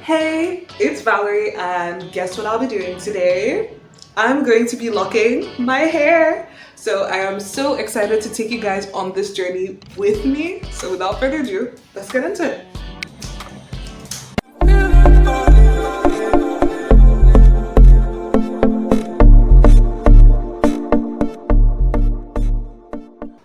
Hey, it's Valerie, and guess what I'll be doing today? I'm going to be locking my hair. So I am so excited to take you guys on this journey with me. So without further ado, let's get into it.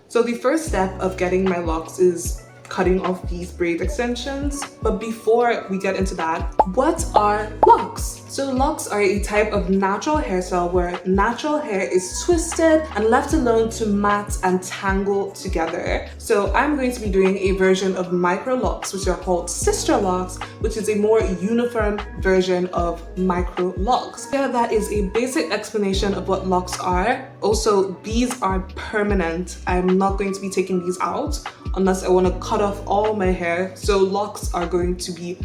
So the first step of getting my locks is cutting off these braid extensions. But before we get into that, what are locks? So locks are a type of natural hairstyle where natural hair is twisted and left alone to mat and tangle together. So I'm going to be doing a version of micro locks, which are called sister locks, which is a more uniform version of micro locks. Yeah, that is a basic explanation of what locks are. Also, these are permanent. I'm not going to be taking these out unless I want to cut off all my hair. So locks are going to be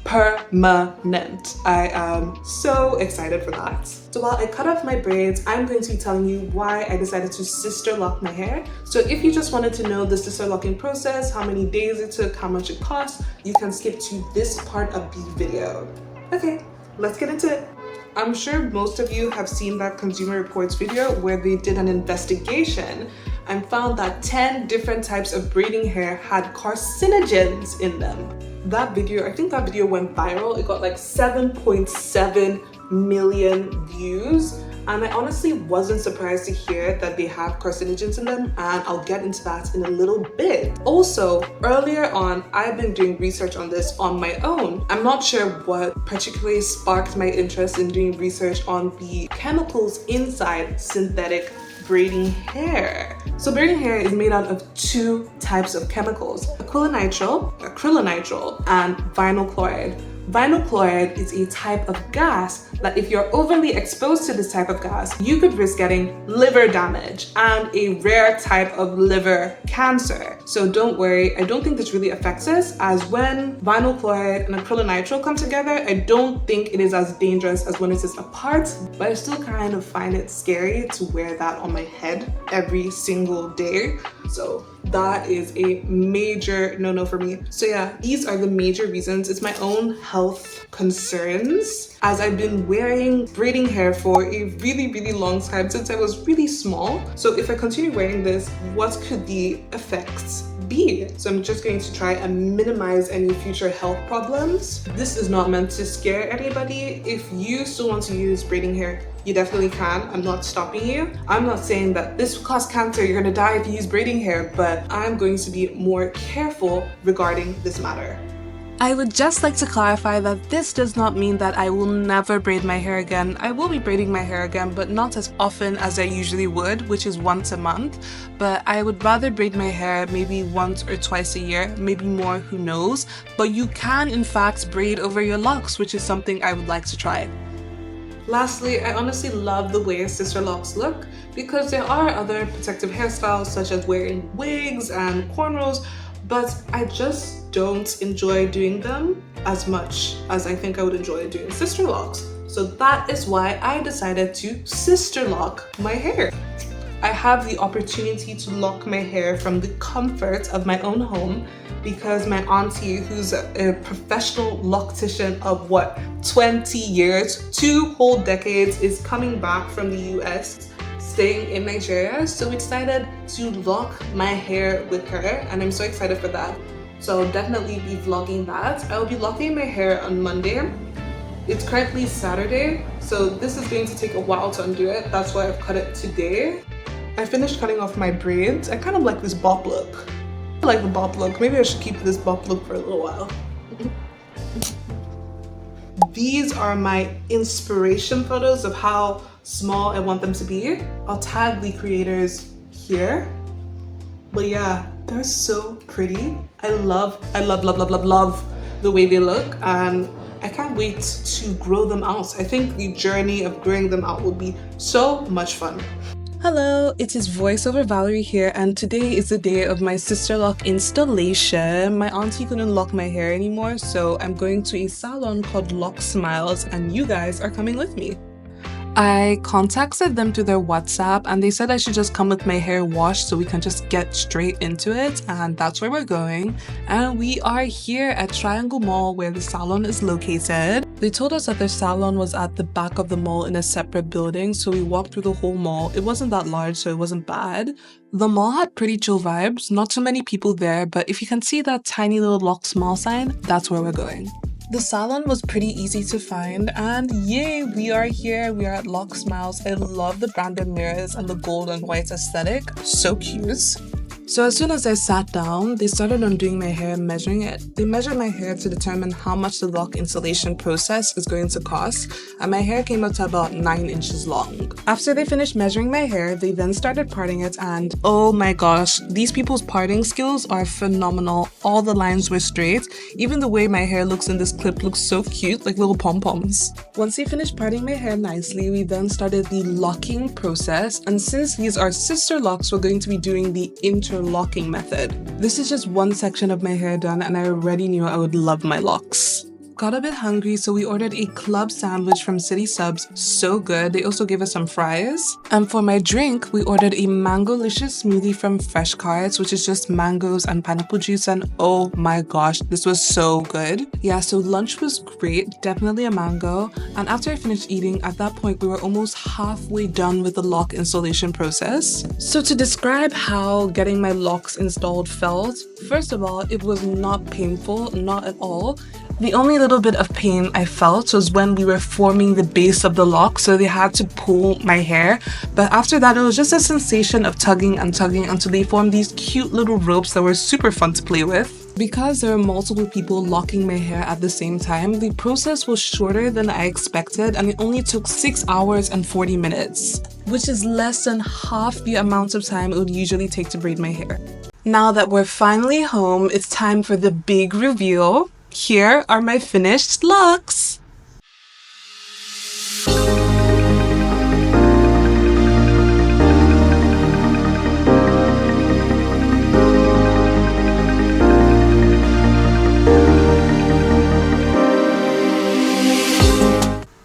permanent. I am so excited for that. So while I cut off my braids, I'm going to be telling you why I decided to sister lock my hair. So if you just wanted to know the sister locking process, how many days it took, how much it cost, you can skip to this part of the video. Okay, let's get into it. I'm sure most of you have seen that Consumer Reports video where they did an investigation and found that 10 different types of braiding hair had carcinogens in them. That video, I think that video went viral. It got like 7.7 million views. And I honestly wasn't surprised to hear that they have carcinogens in them, and I'll get into that in a little bit. Also, earlier on, I've been doing research on this on my own. I'm not sure what particularly sparked my interest in doing research on the chemicals inside synthetic braiding hair. So braiding hair is made out of two types of chemicals: acrylonitrile, and vinyl chloride. Vinyl chloride is a type of gas that if you're overly exposed to this type of gas, you could risk getting liver damage and a rare type of liver cancer. So don't worry, I don't think this really affects us, as when vinyl chloride and acrylonitrile come together, I don't think it is as dangerous as when it is apart, but I still kind of find it scary to wear that on my head every single day. So that is a major no-no for me. So yeah, these are the major reasons. It's my own health concerns, as I've been wearing braiding hair for a really long time, since I was really small. So if I continue wearing this, what could the effects be? So I'm just going to try and minimize any future health problems. This is not meant to scare anybody. If you still want to use braiding hair, you definitely can. I'm not stopping you. I'm not saying that this will cause cancer, you're gonna die if you use braiding hair, but I'm going to be more careful regarding this matter. I would just like to clarify that this does not mean that I will never braid my hair again. I will be braiding my hair again, but not as often as I usually would, which is once a month. But I would rather braid my hair maybe once or twice a year, maybe more, who knows. But you can in fact braid over your locks, which is something I would like to try. Lastly, I honestly love the way sister locks look, because there are other protective hairstyles such as wearing wigs and cornrows, but I just don't enjoy doing them as much as I think I would enjoy doing sister locks. So that is why I decided to sister lock my hair. I have the opportunity to lock my hair from the comfort of my own home because my auntie, who's a professional loctician of 20 years, 2 whole decades, is coming back from the US, staying in Nigeria. So we decided to lock my hair with her, and I'm so excited for that. So I'll definitely be vlogging that. I'll be locking my hair on Monday. It's currently Saturday, so this is going to take a while to undo it. That's why I've cut it today. I finished cutting off my braids. I kind of like this bob look. I like the bob look. Maybe I should keep this bob look for a little while. These are my inspiration photos of how small I want them to be. I'll tag the creators here. But yeah, they're so pretty. I love the way they look, and I can't wait to grow them out. I think the journey of growing them out will be so much fun. Hello, it is voiceover Valerie here, and today is the day of my sister lock installation. My auntie couldn't lock my hair anymore, so I'm going to a salon called Lock Smiles, and you guys are coming with me. I contacted them through their WhatsApp and they said I should just come with my hair washed so we can just get straight into it, and that's where we're going. And we are here at Triangle Mall where the salon is located. They told us that their salon was at the back of the mall in a separate building, so we walked through the whole mall. It wasn't that large, so it wasn't bad. The mall had pretty chill vibes, not too many people there, but if you can see that tiny little lock smile sign, that's where we're going. The salon was pretty easy to find, and yay, we are here. We are at Lock Smiles. I love the branded mirrors and the gold and white aesthetic. So cute. So as soon as I sat down, they started undoing my hair and measuring it. They measured my hair to determine how much the lock installation process is going to cost, and my hair came out to about 9 inches long. After they finished measuring my hair, they then started parting it, and oh my gosh, these people's parting skills are phenomenal. All the lines were straight. Even the way my hair looks in this clip looks so cute, like little pom-poms. Once they finished parting my hair nicely, we then started the locking process, and since these are sister locks, we're going to be doing the interlocking method. This is just one section of my hair done, and I already knew I would love my locks. Got a bit hungry, so we ordered a club sandwich from City Subs. So good. They also gave us some fries. And for my drink, we ordered a mango-licious smoothie from Fresh Cards, which is just mangoes and pineapple juice, and oh my gosh, this was so good. Yeah, so lunch was great, definitely a mango. And after I finished eating, at that point, we were almost halfway done with the lock installation process. So to describe how getting my locks installed felt, first of all, it was not painful, not at all. The only little bit of pain I felt was when we were forming the base of the lock, so they had to pull my hair. But after that, it was just a sensation of tugging and tugging until they formed these cute little ropes that were super fun to play with. Because there were multiple people locking my hair at the same time, the process was shorter than I expected, and it only took 6 hours and 40 minutes, which is less than half the amount of time it would usually take to braid my hair. Now that we're finally home, it's time for the big reveal. Here are my finished locks.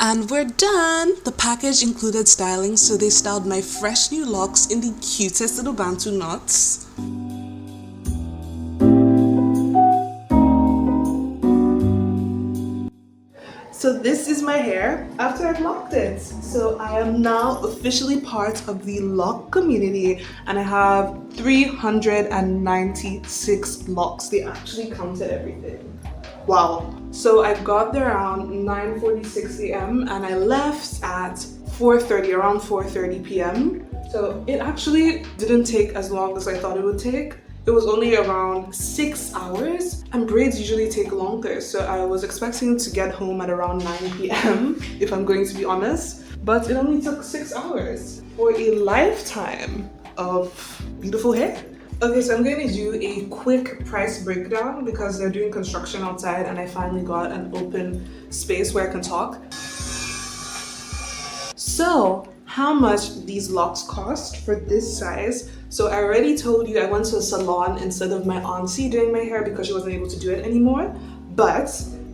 And we're done! The package included styling, so they styled my fresh new locks in the cutest little Bantu knots. So this is my hair after I've locked it. So I am now officially part of the lock community, and I have 396 locks. They actually counted everything. Wow. So I got there around 9:46 a.m. and I left at 4:30, around 4:30 p.m. So it actually didn't take as long as I thought it would take. It was only around 6 hours, and braids usually take longer, so I was expecting to get home at around 9 p.m. if I'm going to be honest, but it only took 6 hours for a lifetime of beautiful hair. Okay, so I'm going to do a quick price breakdown because they're doing construction outside and I finally got an open space where I can talk. So, how much these locks cost for this size? So I already told you I went to a salon instead of my auntie doing my hair because she wasn't able to do it anymore, but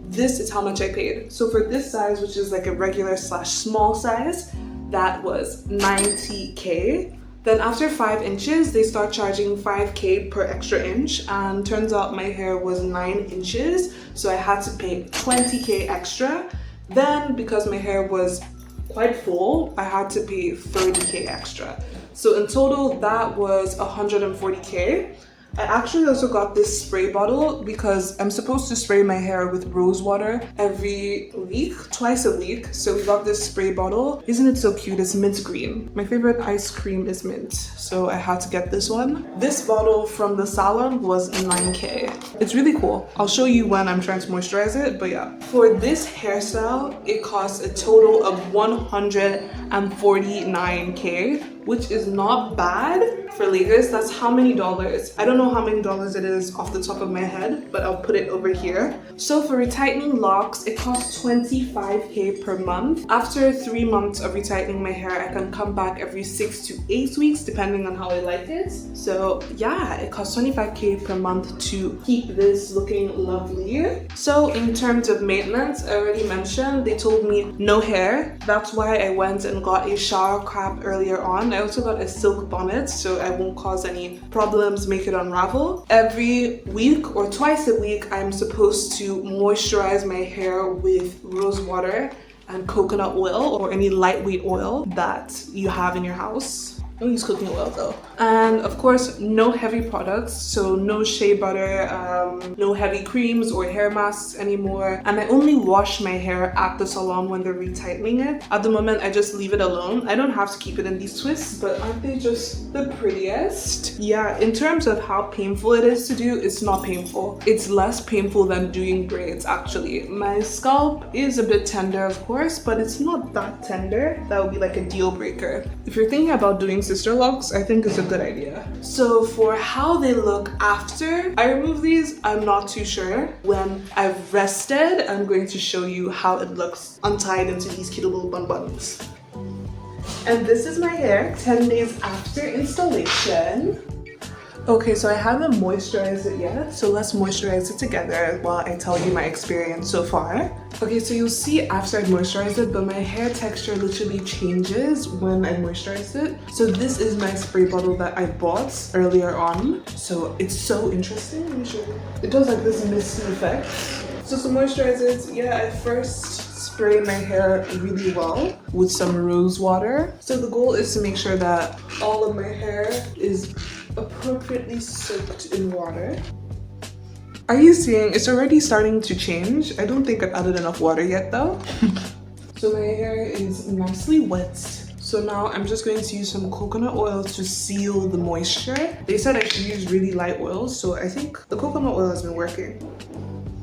this is how much I paid. So for this size, which is like a regular / small size, that was 90K. Then after 5 inches, they start charging 5K per extra inch, and turns out my hair was 9 inches, so I had to pay 20K extra. Then because my hair was quite full, I had to pay 30K extra. So in total, that was 140K. I actually also got this spray bottle because I'm supposed to spray my hair with rose water every week, twice a week. So we got this spray bottle. Isn't it so cute? It's mint green. My favorite ice cream is mint, so I had to get this one. This bottle from the salon was 9K. It's really cool. I'll show you when I'm trying to moisturize it, but yeah. For this hairstyle, it costs a total of 149K, which is not bad. for Lagos. That's how many dollars? I don't know how many dollars it is off the top of my head, but I'll put it over here. So for retightening locks, it costs 25k per month. After 3 months of retightening my hair, I can come back every 6 to 8 weeks depending on how I like it. So yeah, it costs 25k per month to keep this looking lovely. So in terms of maintenance, I already mentioned they told me no hair. That's why I went and got a shower cap earlier on. I also got a silk bonnet so I won't cause any problems, make it unravel. Every week or twice a week, I'm supposed to moisturize my hair with rose water and coconut oil or any lightweight oil that you have in your house. Don't use cooking oil though. And of course, no heavy products, so no shea butter, no heavy creams or hair masks anymore. And I only wash my hair at the salon when they're retightening it. At the moment, I just leave it alone. I don't have to keep it in these twists, but aren't they just the prettiest? Yeah, in terms of how painful it is to do, it's not painful. It's less painful than doing braids actually. My scalp is a bit tender, of course, but it's not that tender. That would be like a deal breaker. If you're thinking about doing Sisterlocks, I think it's a good idea. So for how they look after I remove these, I'm not too sure. When I've rested, I'm going to show you how it looks untied into these cute little bun buns. And this is my hair 10 days after installation. Okay, so I haven't moisturized it yet, so let's moisturize it together while I tell you my experience so far. Okay, so you'll see after I moisturize it, but my hair texture literally changes when I moisturize it. So this is my spray bottle that I bought earlier on. So it's so interesting. Let me show you. It does like this misty effect. So to moisturize it, yeah, I first spray my hair really well with some rose water. So the goal is to make sure that all of my hair is appropriately soaked in water. Are you seeing? It's already starting to change. I don't think I've added enough water yet though. So my hair is nicely wet. So now I'm just going to use some coconut oil to seal the moisture. They said I should use really light oils, so I think the coconut oil has been working.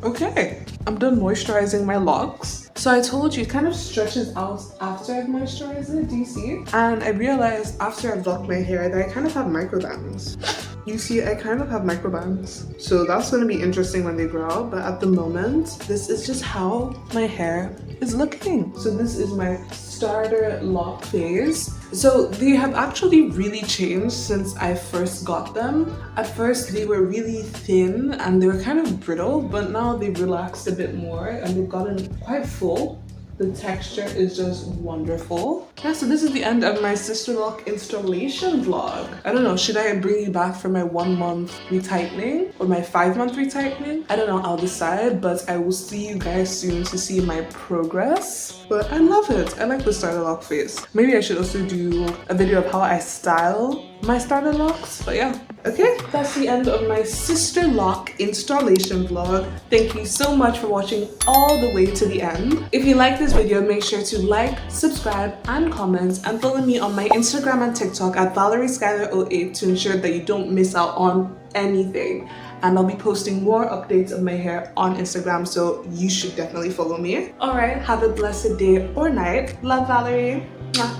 Okay, I'm done moisturizing my locks. So I told you it kind of stretches out after I've moisturized it, do you see? And I realized after I've locked my hair that I kind of have microbands. You see, I kind of have microbands. So that's gonna be interesting when they grow out, but at the moment, this is just how my hair is looking. So this is my starter lock phase. So they have actually really changed since I first got them. At first they were really thin and they were kind of brittle, but now they've relaxed a bit more and they've gotten quite full. The texture is just wonderful. Yeah, so this is the end of my Sisterlock installation vlog. I don't know, should I bring you back for my 1 month retightening or my 5 month retightening? I don't know, I'll decide, but I will see you guys soon to see my progress. But I love it. I like the starter lock phase. Maybe I should also do a video of how I style my starter locks, but yeah. Okay, that's the end of my Sisterlock installation vlog. Thank you so much for watching all the way to the end. If you like this video, make sure to like, subscribe, and comment, and follow me on my Instagram and TikTok at Valerie Skyler 08 to ensure that you don't miss out on anything. And I'll be posting more updates of my hair on Instagram, so you should definitely follow me. Alright, have a blessed day or night. Love, Valerie. Mwah.